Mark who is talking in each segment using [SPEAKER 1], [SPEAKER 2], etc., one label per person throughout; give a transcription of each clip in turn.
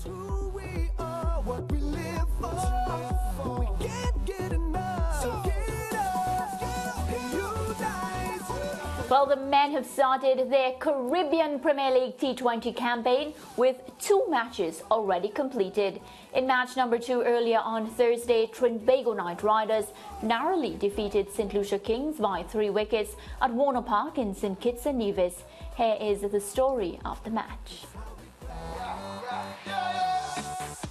[SPEAKER 1] who we are, what we live for. We can't get enough. So get up and unite.
[SPEAKER 2] Well, the men have started their Caribbean Premier League T20 campaign with 2 matches already completed. In match number 2 earlier on Thursday, Trinbago Knight Riders narrowly defeated St. Lucia Kings by 3 wickets at Warner Park in St. Kitts and Nevis. Here is the story of the match.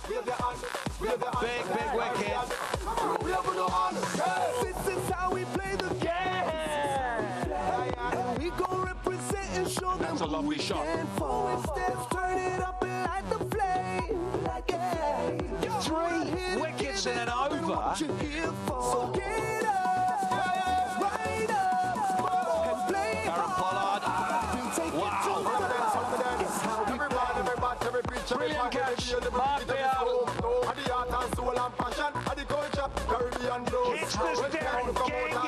[SPEAKER 3] Big wicket.
[SPEAKER 1] This is how we play the game. We gon' represent and show them.
[SPEAKER 3] That's a lovely shot.
[SPEAKER 1] Forward steps, turn it up and light the flame.
[SPEAKER 3] 3 wickets and an over.
[SPEAKER 1] So get up, right up, and play.
[SPEAKER 3] Aaron Pollard. Wow. Brilliant catch. Mark Beal. Hits this Derek Genga.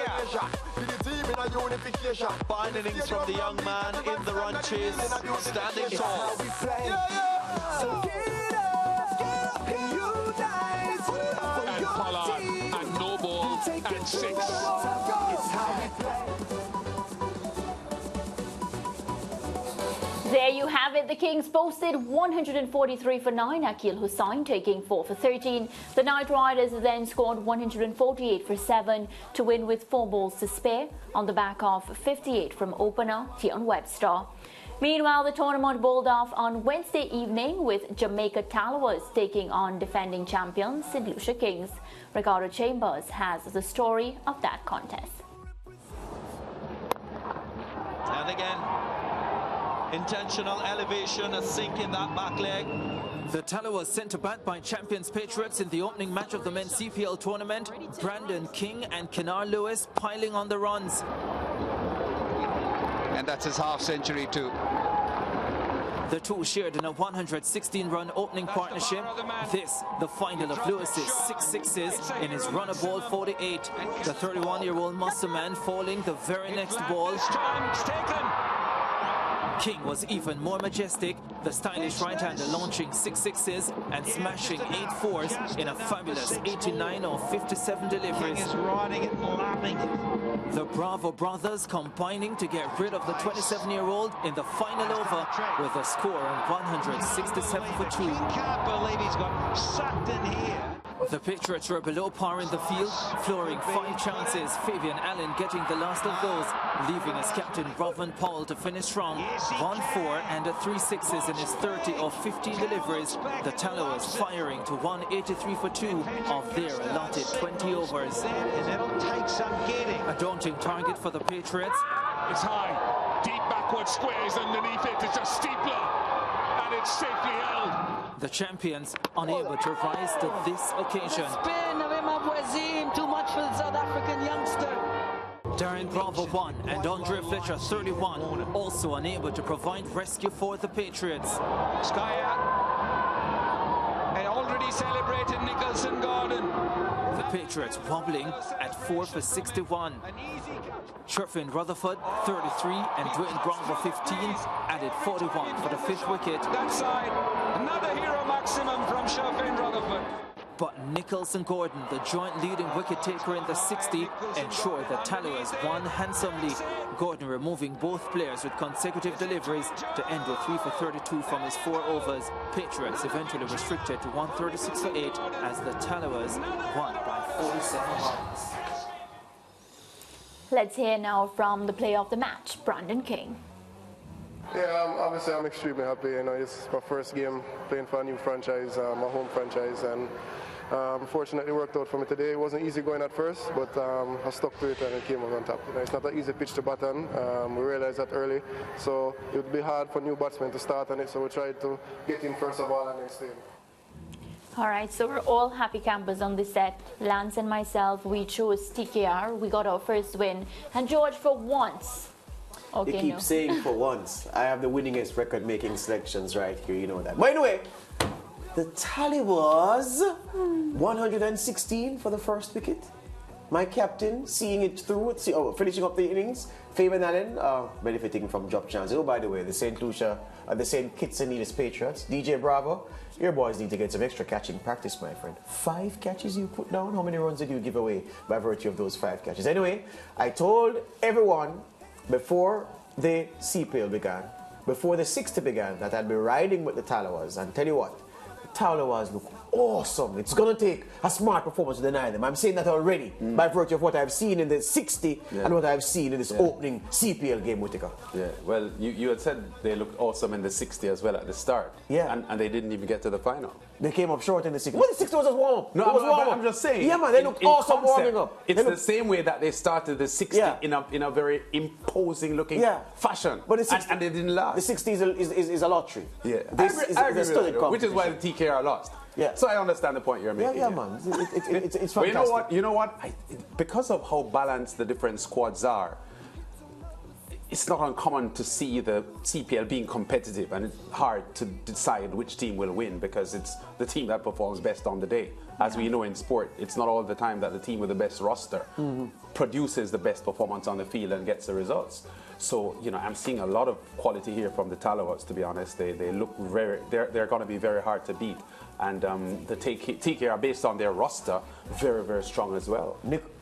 [SPEAKER 3] Fine innings from the young man in the run chase, standing tall.
[SPEAKER 1] So get up and unite.
[SPEAKER 3] And Pollard, and no ball, and 6.
[SPEAKER 2] There you have it. The Kings posted 143 for 9. Akil Hussain taking 4 for 13. The Knight Riders then scored 148 for 7 to win with 4 balls to spare on the back of 58 from opener Tion Webster. Meanwhile, the tournament bowled off on Wednesday evening with Jamaica Tallawahs taking on defending champions St. Lucia Kings. Ricardo Chambers has the story of that contest.
[SPEAKER 3] And again, intentional elevation, a sink in that back leg.
[SPEAKER 4] The Tallawahs sent to bat by champions Patriots in the opening match of the men's CPL tournament. Brandon King and Kenar Lewis piling on the runs.
[SPEAKER 5] And that's his half-century too.
[SPEAKER 4] The two shared in a 116-run opening partnership. This, the final of Lewis's 6 sixes in his run of ball 48. The 31-year-old muscle man falling the very next ball. King was even more majestic, the stylish right-hander launching 6 sixes and smashing 8 fours in a fabulous 89 of 57 deliveries.
[SPEAKER 3] King is riding it, loving it.
[SPEAKER 4] The Bravo brothers combining to get rid of the 27-year-old in the final over with a score of 167 for 2.
[SPEAKER 3] Can't believe he's got sucked in here.
[SPEAKER 4] The Patriots were below par in the field, flooring 5 chances, Fabian Allen getting the last of those, leaving his captain Robin Powell to finish strong. 1 4 and 3 sixes in his 30 of 15 deliveries. The Tallawahs firing to 183 for 2 of their allotted 20 overs.
[SPEAKER 3] It'll take some getting.
[SPEAKER 4] A daunting target for the Patriots.
[SPEAKER 6] It's high, deep backward squares underneath it. It's a steepler, and it's safely held.
[SPEAKER 4] The champions unable to rise to this occasion.
[SPEAKER 7] Spin of Imabwezim, too much for the South African youngster.
[SPEAKER 4] Darren Bravo 1 and Andre Fletcher 31 also unable to provide rescue for the Patriots.
[SPEAKER 6] Skyer and already celebrated Nicholson Gordon.
[SPEAKER 4] The Patriots wobbling at 4 for 61. Sherfin Rutherford 33 and Dwayne Bravo 15 added 41 for the 5th wicket.
[SPEAKER 6] That side, another hero maximum from Sherfin Rutherford.
[SPEAKER 4] But Nicholson Gordon, the joint leading wicket taker in the 60, ensured the Tallawahs won handsomely. Gordon removing both players with consecutive deliveries to end with 3 for 32 from his 4 overs. Patriots eventually restricted to 136 for 8 as the Tallawahs won by 47 runs.
[SPEAKER 2] Let's hear now from the player of the match, Brandon King.
[SPEAKER 8] Yeah, obviously I'm extremely happy. You know, it's my first game playing for a new franchise, my home franchise, and fortunately worked out for me today. It wasn't easy going at first, but I stuck to it and it came out on top. You know, it's not an easy pitch to bat on. We realized that early, so it would be hard for new batsmen to start on it. So we tried to get in first of all and then stay.
[SPEAKER 2] All right, so we're all happy campers on this set. Lance and myself, we chose TKR. We got our first win. And George, for once. Okay,
[SPEAKER 9] you keep saying for once. I have the winningest record-making selections right here, you know that. By the way, the tally was 116 for the first wicket. My captain seeing it through, finishing up the innings. Fabian Allen benefiting from drop chances. Oh, by the way, the St. Lucia They're saying Kitsanidis Patriots. DJ Bravo, your boys need to get some extra catching practice, my friend. 5 catches you put down? How many runs did you give away by virtue of those 5 catches? Anyway, I told everyone before the CPL began, before the 60 began, that I'd be riding with the Tallawahs. And tell you what, the Tallawahs look awesome. It's going to take a smart performance to deny them. I'm saying that already by virtue of what I've seen in the 60 and what I've seen in this opening CPL game, Whittaker.
[SPEAKER 10] Yeah, well, you had said they looked awesome in the 60 as well at the start.
[SPEAKER 9] Yeah.
[SPEAKER 10] And they didn't even get to the final.
[SPEAKER 9] They came up short in the 60. Well, the 60 was just warm.
[SPEAKER 10] No, I'm just saying.
[SPEAKER 9] Yeah, man, they looked awesome warming up.
[SPEAKER 10] It's the same way that they started the 60 in a very imposing looking fashion. But the 60, and they didn't last.
[SPEAKER 9] The 60 is a lottery.
[SPEAKER 10] Yeah,
[SPEAKER 9] This is a studied competition.
[SPEAKER 10] which is why the TKR lost.
[SPEAKER 9] Yeah.
[SPEAKER 10] So I understand the point you're making.
[SPEAKER 9] Yeah, man. It's fantastic.
[SPEAKER 10] But you know what? Because of how balanced the different squads are, it's not uncommon to see the CPL being competitive, and it's hard to decide which team will win because it's the team that performs best on the day. As we know in sport, it's not all the time that the team with the best roster produces the best performance on the field and gets the results. So, you know, I'm seeing a lot of quality here from the Tallawahs, to be honest. They look they're going to be very hard to beat. And the TKR, based on their roster, very, very strong as well.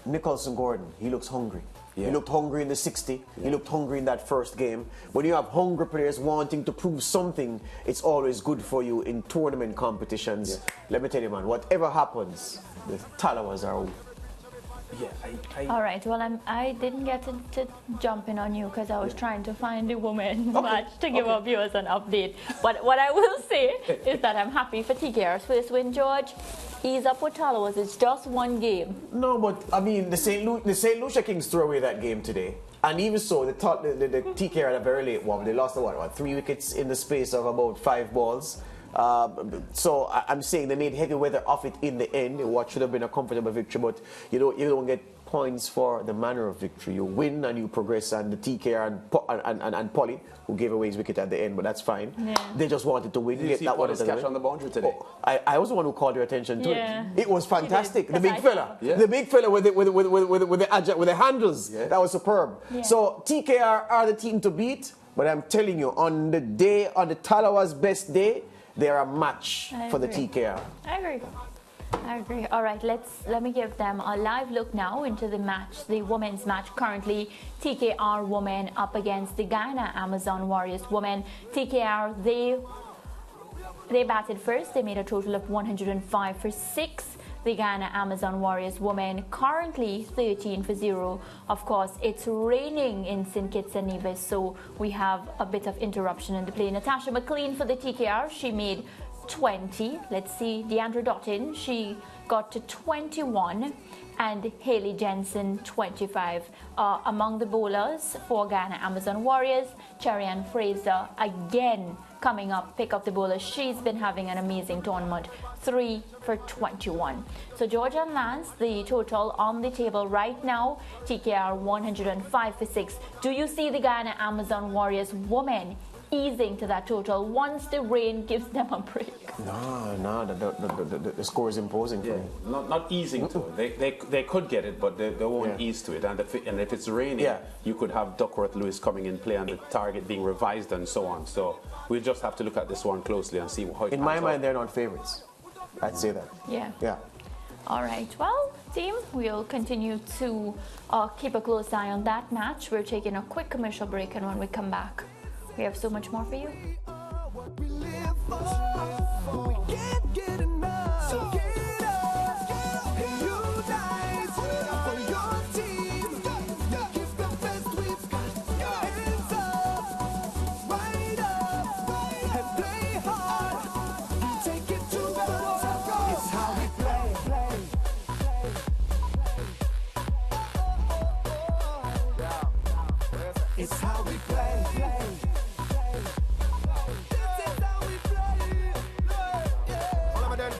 [SPEAKER 9] Nicholson Gordon, he looks hungry.
[SPEAKER 10] Yeah.
[SPEAKER 9] He looked hungry in the 60. He looked hungry in that first game. When you have hungry players wanting to prove something, it's always good for you in tournament competitions.
[SPEAKER 10] Yeah.
[SPEAKER 9] Let me tell you, man, whatever happens, the Tallawahs are...
[SPEAKER 10] Yeah,
[SPEAKER 2] All right, well, I didn't get to jump in on you because I was trying to find the women's match to give our viewers an update. But what I will say is that I'm happy for TKR's first win, George. Ease up with Tallawahs. It's just one game.
[SPEAKER 9] No, but, I mean, the St. Lucia Kings threw away that game today. And even so, the TKR had a very late one. They lost, what, 3 wickets in the space of about 5 balls. So I'm saying they made heavy weather of it in the end. What should have been a comfortable victory, but you don't get points for the manner of victory. You win and you progress, and the TKR and Polly, who gave away his wicket at the end, but that's fine. Yeah. They just wanted to win.
[SPEAKER 10] Did you see Polly's catch on the boundary today?
[SPEAKER 9] Oh, I was the one who called your attention to it. It was fantastic. The big fella,
[SPEAKER 10] the
[SPEAKER 9] big fella with the handles. Yeah. That was superb. Yeah. So TKR are the team to beat, but I'm telling you, on the Tallawah's best day, they're a match for the TKR.
[SPEAKER 2] I agree. All right, let me give them a live look now into the match, the women's match. Currently, TKR women up against the Ghana Amazon Warriors women. TKR, they batted first. They made a total of 105 for 6. The Ghana Amazon Warriors women currently 13 for 0. Of course, it's raining in St. Kitts and Nevis, so we have a bit of interruption in the play. Natasha McLean for the TKR, she made 20. Let's see, Deandra Dottin, she got to 21, and Haley Jensen 25. Among the bowlers for Ghana Amazon Warriors, Cherry-Ann Fraser again coming up, pick up the bowler. She's been having an amazing tournament, 3 for 21. So Georgia and Lance, the total on the table right now, TKR 105 for 6. Do you see the Ghana Amazon Warriors women easing to that total once the rain gives them a break?
[SPEAKER 9] No, the score is imposing for me.
[SPEAKER 10] Not easing to it. They could get it, but they won't ease to it. And if it's raining, you could have Duckworth Lewis coming in play and the target being revised and so on. So we just have to look at this one closely and see how it
[SPEAKER 9] In my mind, they're not favorites. I'd say that. Yeah.
[SPEAKER 2] All right. Well, team, we'll continue to keep a close eye on that match. We're taking a quick commercial break, and when we come back, we have so much more for you.
[SPEAKER 1] It's how we play.